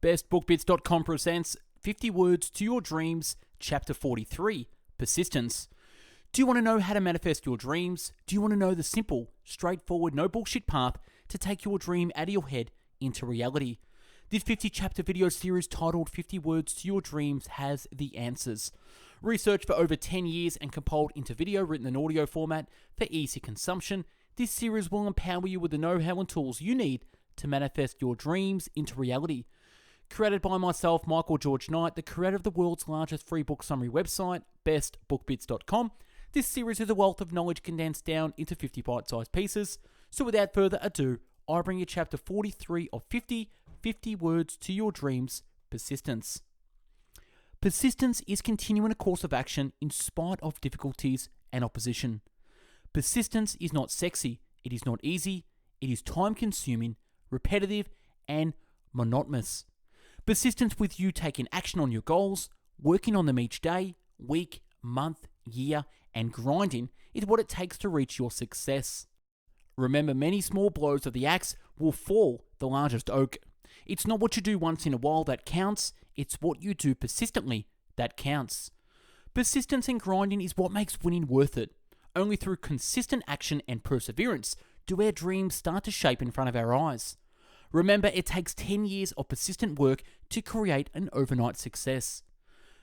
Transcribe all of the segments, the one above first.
BestBookBits.com presents 50 Words to Your Dreams, Chapter 43, Persistence. Do you want to know how to manifest your dreams? Do you want to know the simple, straightforward, no bullshit path to take your dream out of your head into reality? This 50-chapter video series titled 50 Words to Your Dreams has the answers. Researched for over 10 years and compiled into video written in audio format for easy consumption, this series will empower you with the know-how and tools you need to manifest your dreams into reality. Created by myself, Michael George Knight, the creator of the world's largest free book summary website, bestbookbits.com, this series is a wealth of knowledge condensed down into 50 bite-sized pieces. So without further ado, I bring you chapter 43 of 50 Words to Your Dreams, Persistence. Persistence is continuing a course of action in spite of difficulties and opposition. Persistence is not sexy, it is not easy, it is time-consuming, repetitive, and monotonous. Persistence with you taking action on your goals, working on them each day, week, month, year, and grinding is what it takes to reach your success. Remember, many small blows of the axe will fall the largest oak. It's not what you do once in a while that counts, it's what you do persistently that counts. Persistence and grinding is what makes winning worth it. Only through consistent action and perseverance do our dreams start to shape in front of our eyes. Remember, it takes 10 years of persistent work to create an overnight success.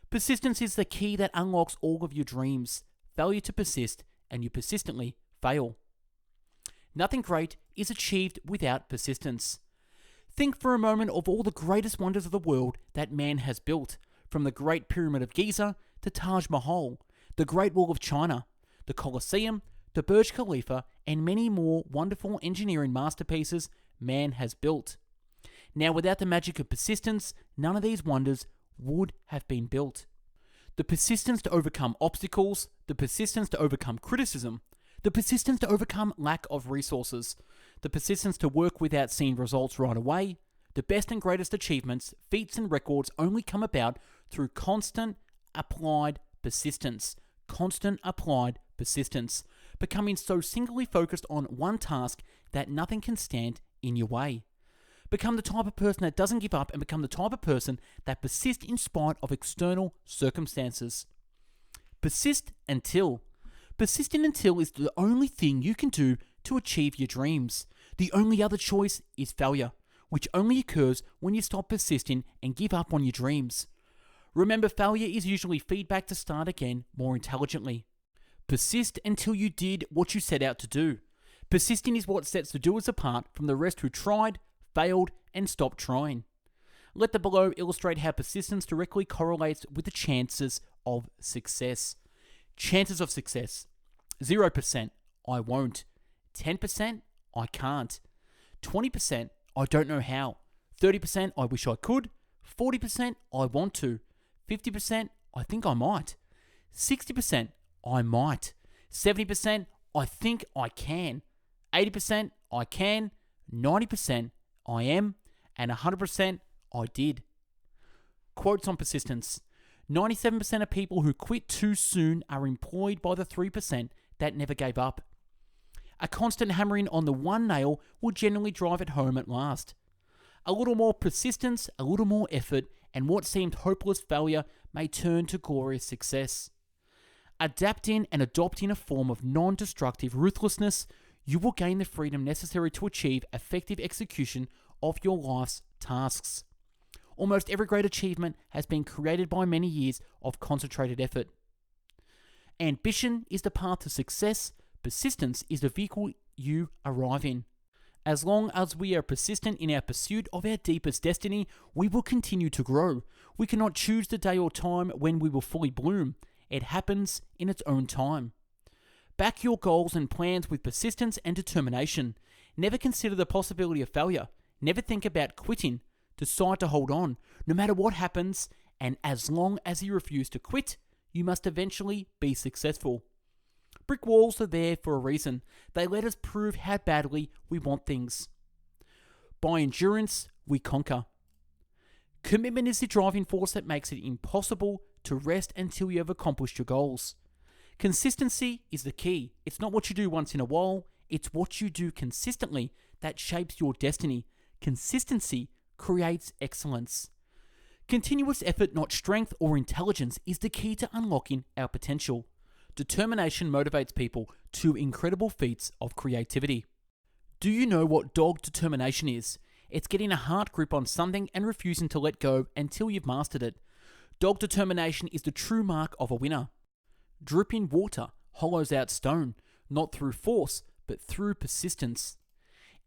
Persistence is the key that unlocks all of your dreams. Failure to persist, and you persistently fail. Nothing great is achieved without persistence. Think for a moment of all the greatest wonders of the world that man has built, from the Great Pyramid of Giza to Taj Mahal, the Great Wall of China, the Colosseum, the Burj Khalifa, and many more wonderful engineering masterpieces man has built. Now, without the magic of persistence, none of these wonders would have been built. The persistence to overcome obstacles, the persistence to overcome criticism, the persistence to overcome lack of resources, the persistence to work without seeing results right away. The best and greatest achievements, feats and records only come about through constant applied persistence. Constant applied persistence. Becoming so singly focused on one task that nothing can stand in your way. Become the type of person that doesn't give up and become the type of person that persists in spite of external circumstances. Persist until. Persisting until is the only thing you can do to achieve your dreams. The only other choice is failure, which only occurs when you stop persisting and give up on your dreams. Remember, failure is usually feedback to start again more intelligently. Persist until you did what you set out to do. Persisting is what sets the doers apart from the rest who tried, failed, and stopped trying. Let the below illustrate how persistence directly correlates with the chances of success. Chances of success. 0%, I won't. 10%, I can't. 20%, I don't know how. 30%, I wish I could. 40%, I want to. 50%, I think I might. 60%, I might. 70%, I think I can. 80%, I can. 90%, I am. And 100%, I did. Quotes on persistence. 97% of people who quit too soon are employed by the 3% that never gave up. A constant hammering on the one nail will generally drive it home at last. A little more persistence, a little more effort, and what seemed hopeless failure may turn to glorious success. Adapting and adopting a form of non-destructive ruthlessness, you will gain the freedom necessary to achieve effective execution of your life's tasks. Almost every great achievement has been created by many years of concentrated effort. Ambition is the path to success. Persistence is the vehicle you arrive in. As long as we are persistent in our pursuit of our deepest destiny, we will continue to grow. We cannot choose the day or time when we will fully bloom. It happens in its own time. Back your goals and plans with persistence and determination. Never consider the possibility of failure. Never think about quitting. Decide to hold on, no matter what happens, and as long as you refuse to quit, you must eventually be successful. Brick walls are there for a reason. They let us prove how badly we want things. By endurance, we conquer. Commitment is the driving force that makes it impossible to rest until you have accomplished your goals. Consistency is the key. It's not what you do once in a while, it's what you do consistently that shapes your destiny. Consistency creates excellence. Continuous effort, not strength or intelligence, is the key to unlocking our potential. Determination motivates people to incredible feats of creativity. Do you know what dog determination is? It's getting a hard grip on something and refusing to let go until you've mastered it. Dog determination is the true mark of a winner. Dripping water hollows out stone, not through force, but through persistence.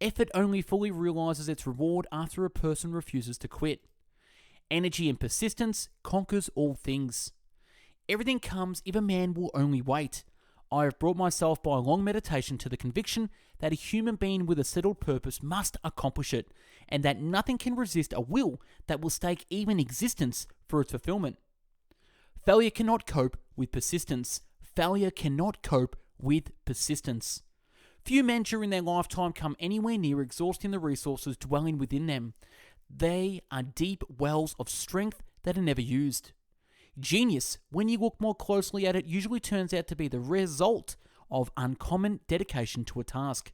Effort only fully realizes its reward after a person refuses to quit. Energy and persistence conquers all things. Everything comes if a man will only wait. I have brought myself by a long meditation to the conviction that a human being with a settled purpose must accomplish it, and that nothing can resist a will that will stake even existence for its fulfillment. Failure cannot cope with persistence. Failure cannot cope with persistence. Few men during their lifetime come anywhere near exhausting the resources dwelling within them. They are deep wells of strength that are never used. Genius, when you look more closely at it, usually turns out to be the result of uncommon dedication to a task.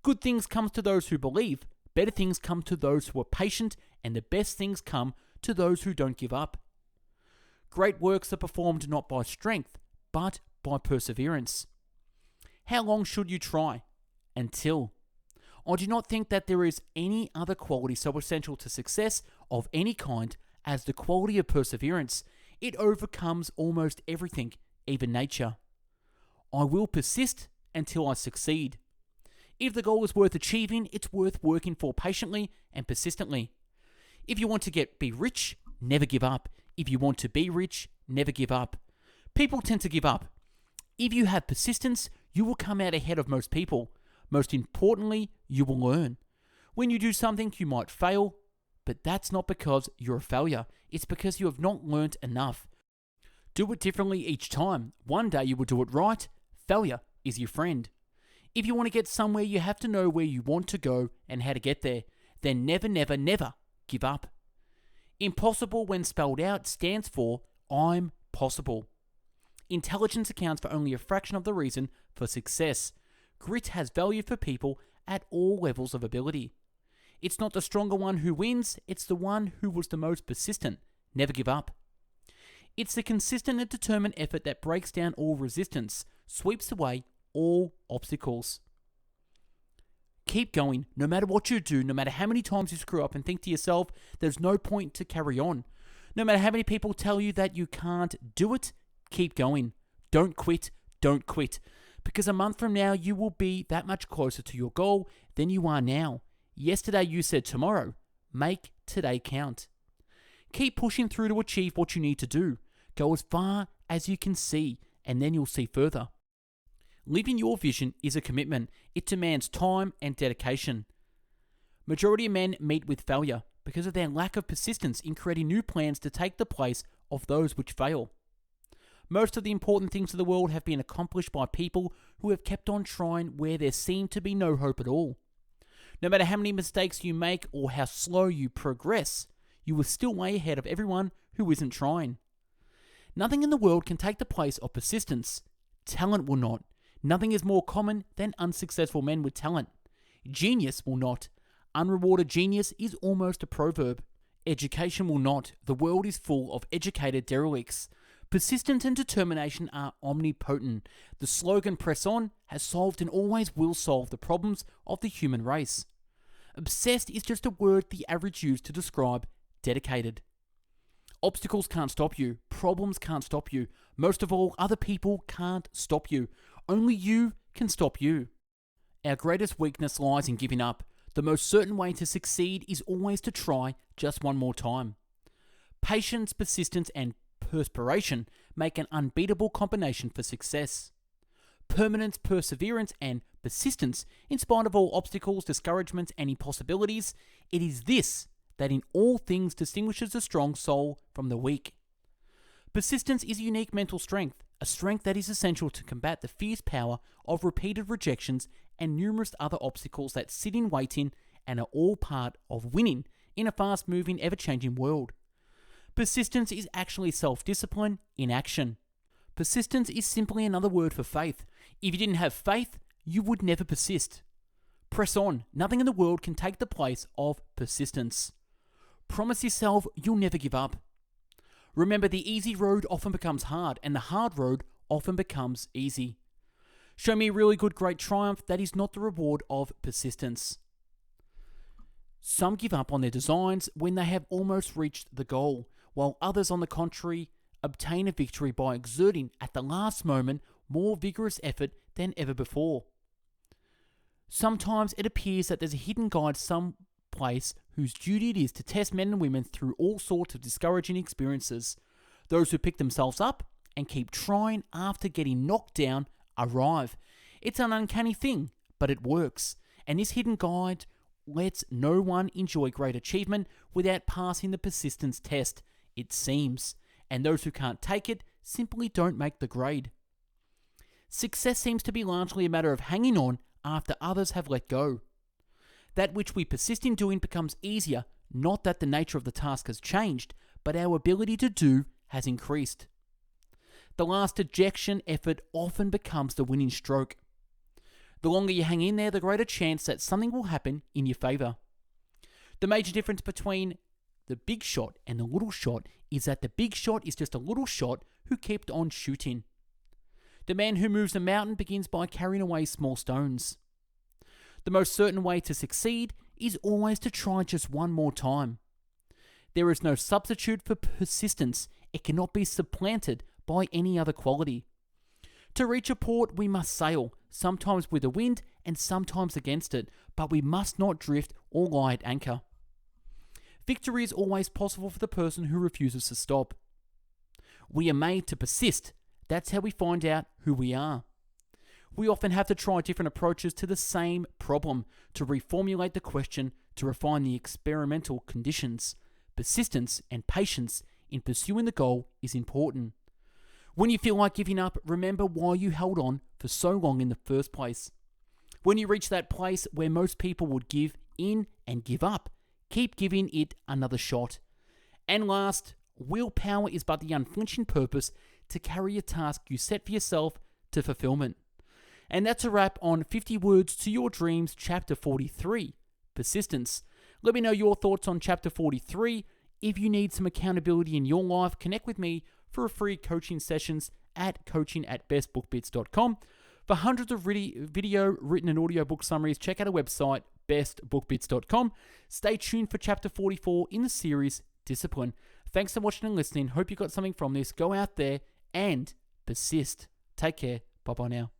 Good things come to those who believe, better things come to those who are patient, and the best things come to those who don't give up. Great works are performed not by strength, but by perseverance. How long should you try? Until. I do not think that there is any other quality so essential to success of any kind as the quality of perseverance. It overcomes almost everything, even nature. I will persist until I succeed. If the goal is worth achieving, it's worth working for patiently and persistently. If you want to be rich, never give up. If you want to be rich, never give up. People tend to give up. If you have persistence, you will come out ahead of most people. Most importantly, you will learn. When you do something, you might fail, but that's not because you're a failure. It's because you have not learnt enough. Do it differently each time. One day you will do it right. Failure is your friend. If you want to get somewhere, you have to know where you want to go and how to get there. Then never, never, never give up. Impossible, when spelled out, stands for I'm possible. Intelligence accounts for only a fraction of the reason for success. Grit has value for people at all levels of ability. It's not the stronger one who wins, it's the one who was the most persistent. Never give up. It's the consistent and determined effort that breaks down all resistance, sweeps away all obstacles. Keep going, no matter what you do, no matter how many times you screw up and think to yourself, there's no point to carry on. No matter how many people tell you that you can't do it, keep going. Don't quit, don't quit. Because a month from now, you will be that much closer to your goal than you are now. Yesterday you said tomorrow. Make today count. Keep pushing through to achieve what you need to do. Go as far as you can see, and then you'll see further. Living your vision is a commitment. It demands time and dedication. Majority of men meet with failure because of their lack of persistence in creating new plans to take the place of those which fail. Most of the important things of the world have been accomplished by people who have kept on trying where there seemed to be no hope at all. No matter how many mistakes you make or how slow you progress, you are still way ahead of everyone who isn't trying. Nothing in the world can take the place of persistence. Talent will not. Nothing is more common than unsuccessful men with talent. Genius will not. Unrewarded genius is almost a proverb. Education will not. The world is full of educated derelicts. Persistence and determination are omnipotent. The slogan "Press on" has solved and always will solve the problems of the human race. Obsessed is just a word the average use to describe dedicated. Obstacles can't stop you. Problems can't stop you. Most of all, other people can't stop you. Only you can stop you. Our greatest weakness lies in giving up. The most certain way to succeed is always to try just one more time. Patience, persistence, and perspiration make an unbeatable combination for success. Permanence, perseverance, and persistence, in spite of all obstacles, discouragements, and impossibilities, it is this that in all things distinguishes the strong soul from the weak. Persistence is a unique mental strength, a strength that is essential to combat the fierce power of repeated rejections and numerous other obstacles that sit in waiting and are all part of winning in a fast-moving, ever-changing world. Persistence is actually self-discipline in action. Persistence is simply another word for faith. If you didn't have faith, you would never persist. Press on. Nothing in the world can take the place of persistence. Promise yourself you'll never give up. Remember, the easy road often becomes hard, and the hard road often becomes easy. Show me a really good, great triumph. That is not the reward of persistence. Some give up on their designs when they have almost reached the goal, while others, on the contrary, obtain a victory by exerting, at the last moment, more vigorous effort than ever before. Sometimes it appears that there's a hidden guide someplace whose duty it is to test men and women through all sorts of discouraging experiences. Those who pick themselves up and keep trying after getting knocked down arrive. It's an uncanny thing, but it works. And this hidden guide lets no one enjoy great achievement without passing the persistence test, it seems. And those who can't take it simply don't make the grade. Success seems to be largely a matter of hanging on after others have let go. That which we persist in doing becomes easier, not that the nature of the task has changed, but our ability to do has increased. The last ejection effort often becomes the winning stroke. The longer you hang in there, the greater chance that something will happen in your favour. The major difference between the big shot and the little shot is that the big shot is just a little shot who kept on shooting. The man who moves a mountain begins by carrying away small stones. The most certain way to succeed is always to try just one more time. There is no substitute for persistence. It cannot be supplanted by any other quality. To reach a port, we must sail, sometimes with the wind and sometimes against it, but we must not drift or lie at anchor. Victory is always possible for the person who refuses to stop. We are made to persist. That's how we find out who we are. We often have to try different approaches to the same problem, to reformulate the question, to refine the experimental conditions. Persistence and patience in pursuing the goal is important. When you feel like giving up, remember why you held on for so long in the first place. When you reach that place where most people would give in and give up, keep giving it another shot. And last, willpower is but the unflinching purpose to carry a task you set for yourself to fulfillment. And that's a wrap on 50 Words to Your Dreams, Chapter 43, Persistence. Let me know your thoughts on Chapter 43. If you need some accountability in your life, connect with me for a free coaching sessions at coaching@bestbookbits.com. For hundreds of video, written and audio book summaries, check out our website, bestbookbits.com. Stay tuned for Chapter 44 in the series, Discipline. Thanks for watching and listening. Hope you got something from this. Go out there and persist. Take care. Bye-bye now.